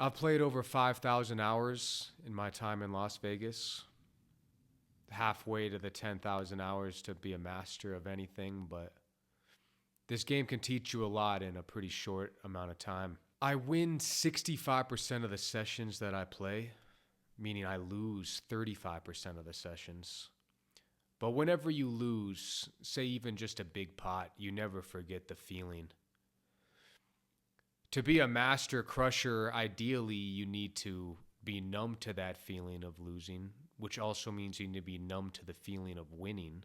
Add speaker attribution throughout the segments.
Speaker 1: I've played over 5,000 hours in my time in Las Vegas, halfway to the 10,000 hours to be a master of anything, but this game can teach you a lot in a pretty short amount of time. I win 65% of the sessions that I play, meaning I lose 35% of the sessions. But whenever you lose, say even just a big pot, you never forget the feeling. To be a master crusher, ideally, you need to be numb to that feeling of losing, which also means you need to be numb to the feeling of winning.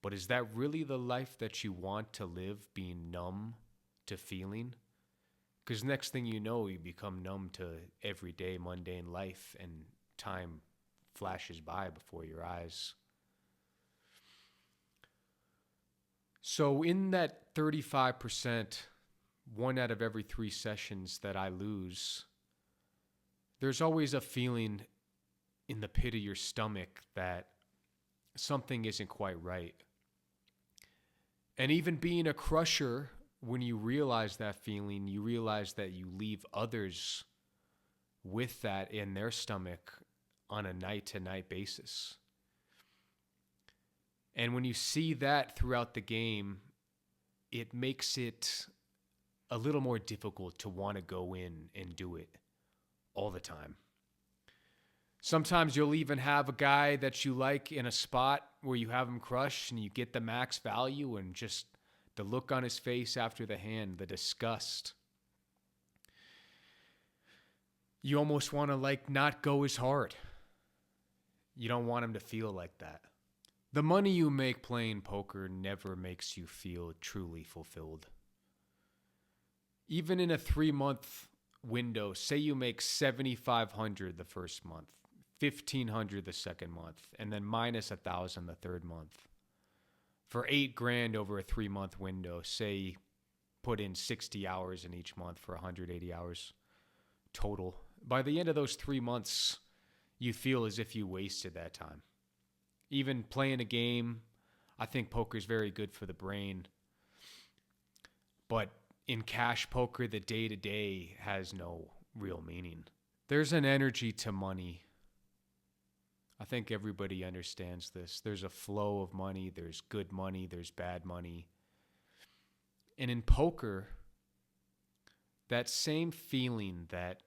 Speaker 1: But is that really the life that you want to live, being numb to feeling? Because next thing you know, you become numb to everyday mundane life and time flashes by before your eyes. So in that 35%, one out of every 3 sessions that I lose, there's always a feeling in the pit of your stomach that something isn't quite right. And even being a crusher, when you realize that feeling, you realize that you leave others with that in their stomach on a night-to-night basis. And when you see that throughout the game, it makes it a little more difficult to want to go in and do it all the time. Sometimes you'll even have a guy that you like in a spot where you have him crush and you get the max value, and just the look on his face after the hand, the disgust. You almost want to not go as hard. You don't want him to feel like that. The money you make playing poker never makes you feel truly fulfilled. Even in a 3-month window, say you make $7,500 the first month, $1,500 the second month, and then minus $1,000 the third month. For $8,000 over a 3-month window, say put in 60 hours in each month for 180 hours total. By the end of those 3 months, you feel as if you wasted that time. Even playing a game, I think poker is very good for the brain. But in cash poker, the day-to-day has no real meaning. There's an energy to money. I think everybody understands this. There's a flow of money. There's good money. There's bad money. And in poker, that same feeling that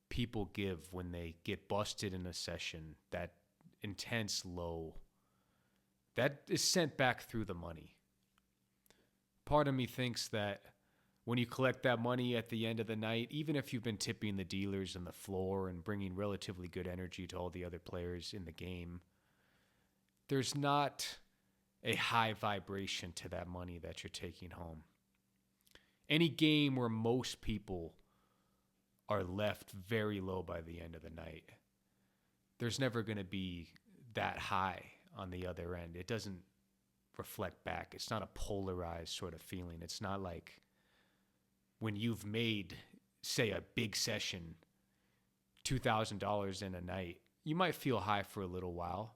Speaker 1: people give when they get busted in a session, that intense low, that is sent back through the money. Part of me thinks that when you collect that money at the end of the night, even if you've been tipping the dealers on the floor and bringing relatively good energy to all the other players in the game, there's not a high vibration to that money that you're taking home. Any game where most people are left very low by the end of the night, there's never going to be that high on the other end. It doesn't reflect back. It's not a polarized sort of feeling. It's not like when you've made, say, a big session, $2,000 in a night, you might feel high for a little while.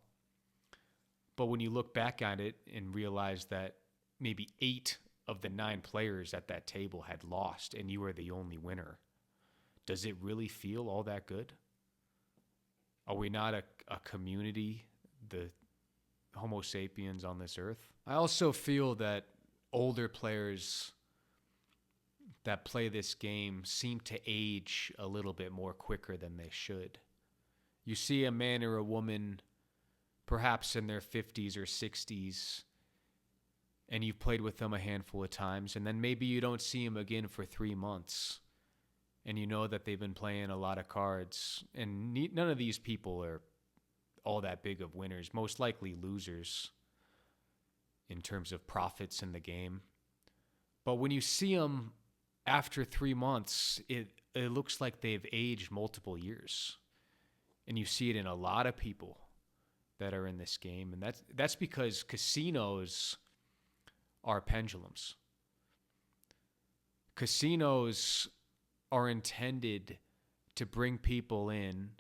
Speaker 1: But when you look back at it and realize that maybe 8 of the 9 players at that table had lost and you were the only winner, does it really feel all that good? Are we not a community, the Homo sapiens on this earth? I also feel that older players that play this game seem to age a little bit more quicker than they should. You see a man or a woman, perhaps in their 50s or 60s, and you've played with them a handful of times, and then maybe you don't see them again for 3 months, and you know that they've been playing a lot of cards, and none of these people are all that big of winners, most likely losers in terms of profits in the game. But when you see them after 3 months, it looks like they've aged multiple years. And you see it in a lot of people that are in this game. And that's because casinos are pendulums. Casinos are intended to bring people in,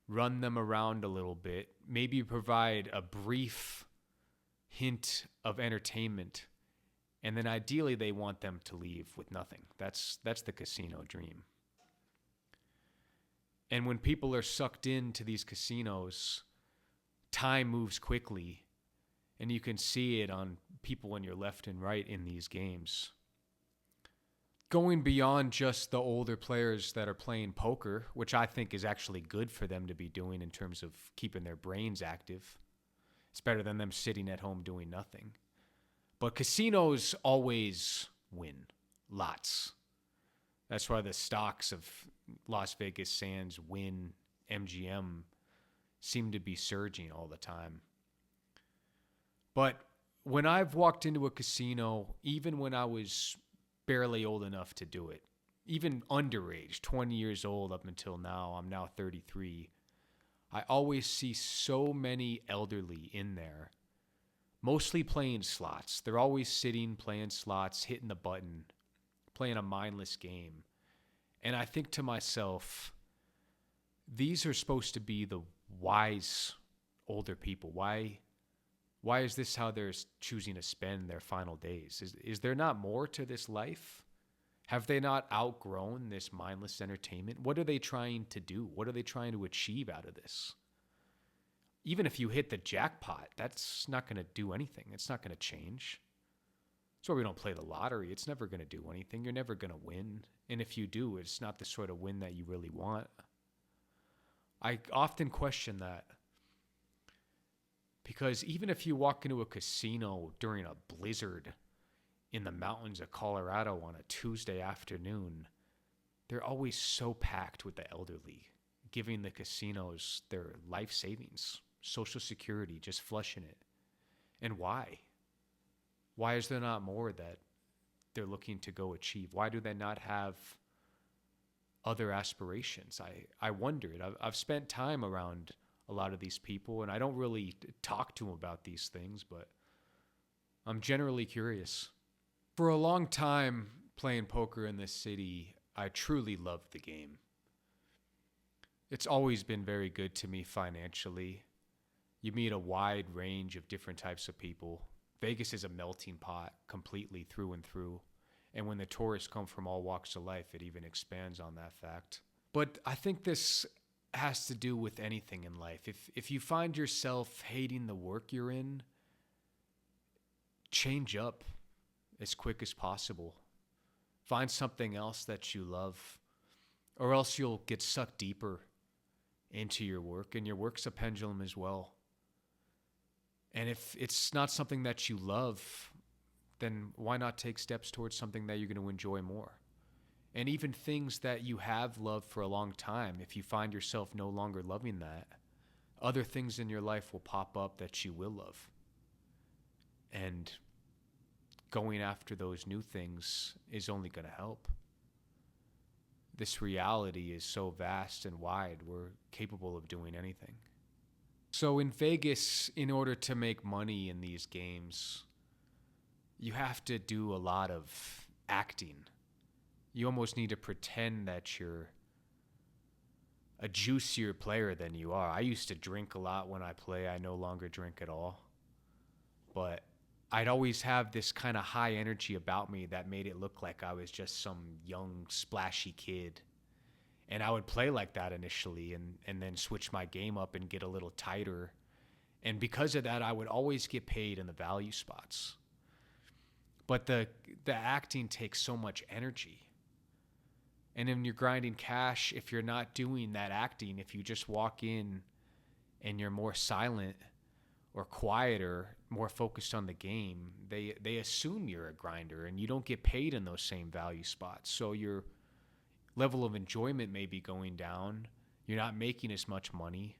Speaker 1: run them around a little bit, maybe provide a brief hint of entertainment, and then ideally they want them to leave with nothing. That's the casino dream. And when people are sucked into these casinos, time moves quickly. And you can see it on people on your left and right in these games. Going beyond just the older players that are playing poker, which I think is actually good for them to be doing in terms of keeping their brains active. It's better than them sitting at home doing nothing. But casinos always win. Lots. That's why the stocks of Las Vegas Sands, Wynn, MGM seem to be surging all the time. But when I've walked into a casino, even when I was barely old enough to do it, even underage, 20 years old up until now, I'm now 33, I always see so many elderly in there, mostly playing slots. They're always sitting, playing slots, hitting the button, playing a mindless game. And I think to myself, these are supposed to be the wise older people. Why is this how they're choosing to spend their final days? Is there not more to this life? Have they not outgrown this mindless entertainment? What are they trying to do? What are they trying to achieve out of this? Even if you hit the jackpot, that's not going to do anything. It's not going to change. That's why we don't play the lottery. It's never going to do anything. You're never going to win. And if you do, it's not the sort of win that you really want. I often question that. Because even if you walk into a casino during a blizzard in the mountains of Colorado on a Tuesday afternoon, they're always so packed with the elderly, giving the casinos their life savings, Social Security, just flushing it. And why? Why is there not more that they're looking to go achieve? Why do they not have other aspirations? I wondered. I've spent time around a lot of these people, and I don't really talk to them about these things, but I'm generally curious. For a long time playing poker in this city, I truly loved the game. It's always been very good to me financially. You meet a wide range of different types of people. Vegas is a melting pot completely through and through. And when the tourists come from all walks of life, it even expands on that fact. But I think this has to do with anything in life. If you find yourself hating the work you're in, change up as quick as possible. Find something else that you love, or else you'll get sucked deeper into your work, and your work's a pendulum as well. And if it's not something that you love, then why not take steps towards something that you're going to enjoy more? And even things that you have loved for a long time, if you find yourself no longer loving that, other things in your life will pop up that you will love. And going after those new things is only going to help. This reality is so vast and wide, we're capable of doing anything. So in Vegas, in order to make money in these games, you have to do a lot of acting. You almost need to pretend that you're a juicier player than you are. I used to drink a lot when I play. I no longer drink at all. But I'd always have this kind of high energy about me that made it look like I was just some young, splashy kid. And I would play like that initially and then switch my game up and get a little tighter. And because of that, I would always get paid in the value spots. But the acting takes so much energy. And when you're grinding cash, if you're not doing that acting, if you just walk in and you're more silent or quieter, more focused on the game, they assume you're a grinder and you don't get paid in those same value spots. So your level of enjoyment may be going down. You're not making as much money.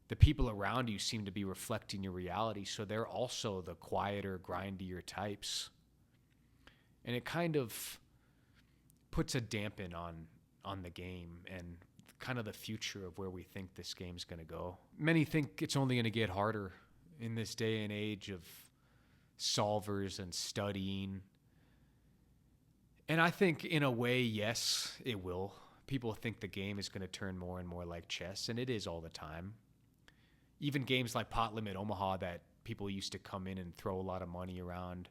Speaker 1: The people around you seem to be reflecting your reality, so they're also the quieter, grindier types. And it kind of puts a dampen on the game and kind of the future of where we think this game's going to go. Many think it's only going to get harder in this day and age of solvers and studying. And I think in a way, yes, it will. People think the game is going to turn more and more like chess, and it is all the time. Even games like Pot Limit Omaha that people used to come in and throw a lot of money around,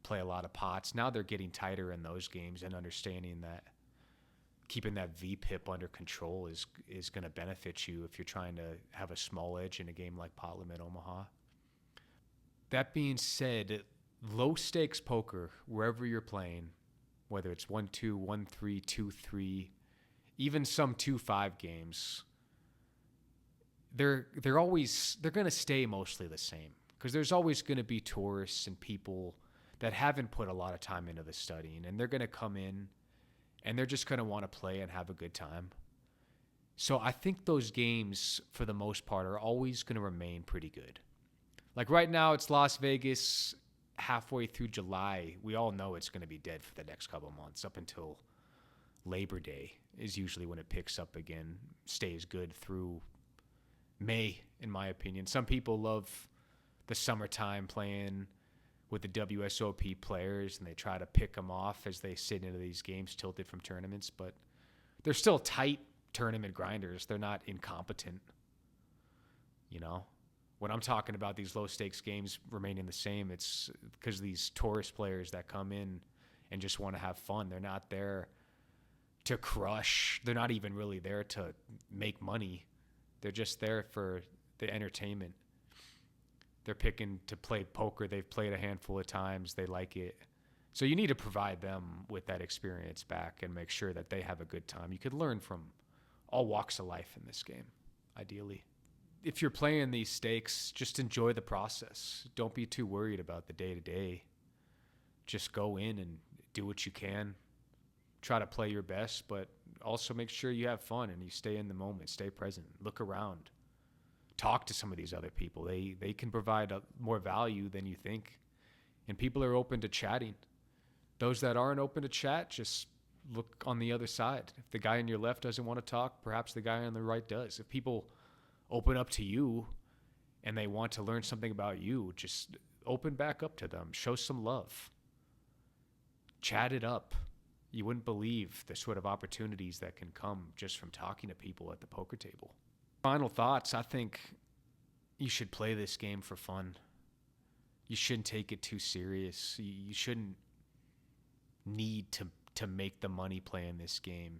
Speaker 1: play a lot of pots. Now they're getting tighter in those games and understanding that keeping that VPIP under control is going to benefit you if you're trying to have a small edge in a game like Pot Limit Omaha. That being said, low stakes poker, wherever you're playing, whether it's 1-2, 1-3, 2-3, even some 2-5 games, they're going to stay mostly the same, because there's always going to be tourists and people that haven't put a lot of time into the studying, and they're going to come in and they're just going to want to play and have a good time. So I think those games, for the most part, are always going to remain pretty good. Like right now, it's Las Vegas, halfway through July. We all know it's going to be dead for the next couple of months. Up until Labor Day is usually when it picks up again, stays good through May, in my opinion. Some people love the summertime playing with the WSOP players, and they try to pick them off as they sit into these games tilted from tournaments, but they're still tight tournament grinders. They're not incompetent. You know, when I'm talking about these low stakes games remaining the same, it's because these tourist players that come in and just want to have fun. They're not there to crush. They're not even really there to make money. They're just there for the entertainment. They're picking to play poker. They've played a handful of times. They like it. So you need to provide them with that experience back and make sure that they have a good time. You could learn from all walks of life in this game, ideally. If you're playing these stakes, just enjoy the process. Don't be too worried about the day-to-day. Just go in and do what you can. Try to play your best, but also make sure you have fun and you stay in the moment, stay present, look around. Talk to some of these other people. They can provide more value than you think. And people are open to chatting. Those that aren't open to chat, just look on the other side. If the guy on your left doesn't want to talk, perhaps the guy on the right does. If people open up to you and they want to learn something about you, just open back up to them. Show some love. Chat it up. You wouldn't believe the sort of opportunities that can come just from talking to people at the poker table. Final thoughts, I think you should play this game for fun. You shouldn't take it too serious. You shouldn't need to make the money playing this game.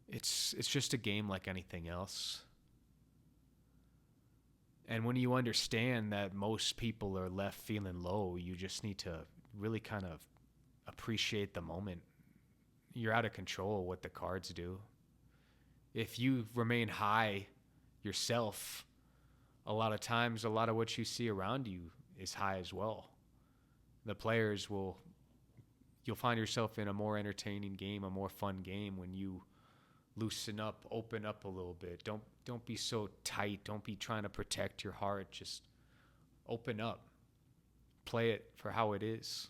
Speaker 1: It's just a game like anything else. And when you understand that most people are left feeling low, you just need to really kind of appreciate the moment. You're out of control of what the cards do. If you remain high yourself, a lot of times, a lot of what you see around you is high as well. The players you'll find yourself in a more entertaining game, a more fun game when you loosen up, open up a little bit. Don't be so tight. Don't be trying to protect your heart. Just open up. Play it for how it is.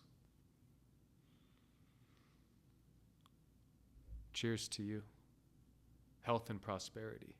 Speaker 1: Cheers to you. Health and prosperity.